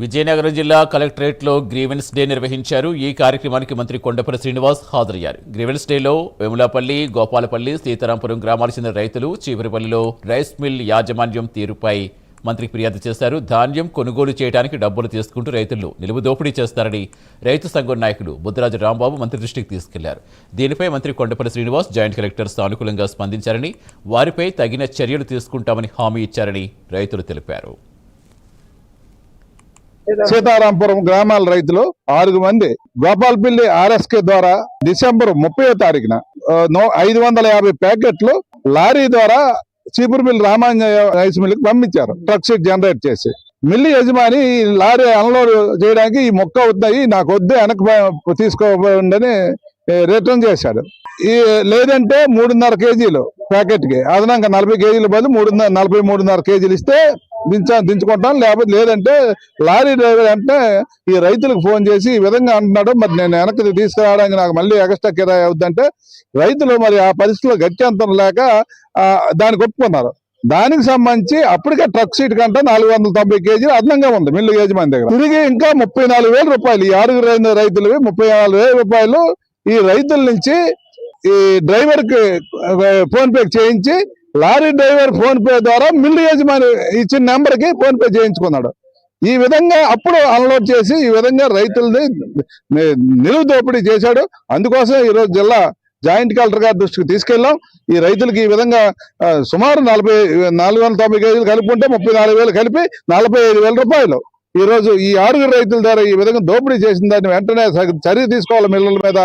విజయనగరం జిల్లా కలెక్టరేట్లో grievance day నిర్వహించారు. ఈ కార్యక్రమానికి మంత్రి కొండపల్లి శ్రీనివాస్ హాజరయ్యారు. గ్రీవెన్స్ డేలో వేములపల్లి, గోపాలపల్లి, సీతారాంపురం గ్రామాలకు చెందిన రైతులు చీపురుపల్లిలో రైస్ మిల్ యాజమాన్యం తీరుపై మంత్రికి ఫిర్యాదు చేశారు. ధాన్యం కొనుగోలు చేయడానికి డబ్బులు తీసుకుంటూ రైతులను నిలువు దోపిడీ చేస్తారని రైతు సంఘం నాయకులు బుద్ధరాజు రాంబాబు మంత్రి దృష్టికి తీసుకెళ్లారు. దీనిపై మంత్రి కొండపల్లి శ్రీనివాస్ జాయింట్ కలెక్టర్ సానుకూలంగా స్పందించారని, వారిపై తగిన చర్యలు తీసుకుంటామని హామీ ఇచ్చారని రైతులు తెలిపారు. సీతారాంపురం గ్రామాల రైతులు 6 మంది గోపాలపల్లి ఆర్ఎస్కే ద్వారా డిసెంబర్ 30వ తారీఖున 550 ప్యాకెట్లు లారీ ద్వారా చీపురుమిల్లి రామాంజనేయ రైస్ మిల్లుకి పంపించారు. ట్రక్ షీట్ జనరేట్ చేసి మిల్లు యజమాని లారీ అన్లోడ్ చేయడానికి ఈ మొక్క అవుతున్నాయి, నాకు వద్దే వెనక్కి తీసుకోండి రిటర్న్ చేశాడు. లేదంటే 3.5 కేజీలు ప్యాకెట్ కి అదనంగా 40 కేజీల బదులు 43.5 కేజీలు ఇస్తే దించుకుంటాం, లేదంటే లారీ డ్రైవర్ అంటే ఈ రైతులకు ఫోన్ చేసి ఈ విధంగా అంటున్నాడు, మరి నేను వెనక్కి తీసుకురావడానికి నాకు మళ్ళీ ఎక్స్ట్రా కిరాయి అవుద్దంటే రైతులు మరి ఆ పరిస్థితిలో గత్యంతరం లేక దానికి ఒప్పుకున్నారు. దానికి సంబంధించి అప్పటికే ట్రక్ సీట్ కంటే 490 కేజీలు అదనంగా ఉంది మిల్లు యజమాని దగ్గర. తిరిగి ఇంకా 34,000 రూపాయలు ఈ 6 రైతులవి 34,000 రూపాయలు ఈ రైతుల నుంచి ఈ డ్రైవర్ కి ఫోన్ పే చేయించి లారీ డ్రైవర్ ఫోన్ పే ద్వారా మిల్లు యజమాని ఇచ్చిన నెంబర్ కి ఫోన్ పే చేయించుకున్నాడు. ఈ విధంగా అప్పుడు అన్లోడ్ చేసి ఈ విధంగా రైతుల్ని నిలువు దోపిడీ చేశాడు. అందుకోసం ఈరోజు జిల్లా జాయింట్ కలెక్టర్ గారి దృష్టికి తీసుకెళ్ళాం. ఈ రైతులకి ఈ విధంగా సుమారు 490 కేజీలు కలుపుకుంటే 34,000 కలిపి 45,000 రూపాయలు ఈ రోజు ఈ 6 రైతుల ద్వారా ఈ విధంగా దోపిడీ చేసిన దాన్ని వెంటనే చర్య తీసుకోవాలి మిల్లుల మీద.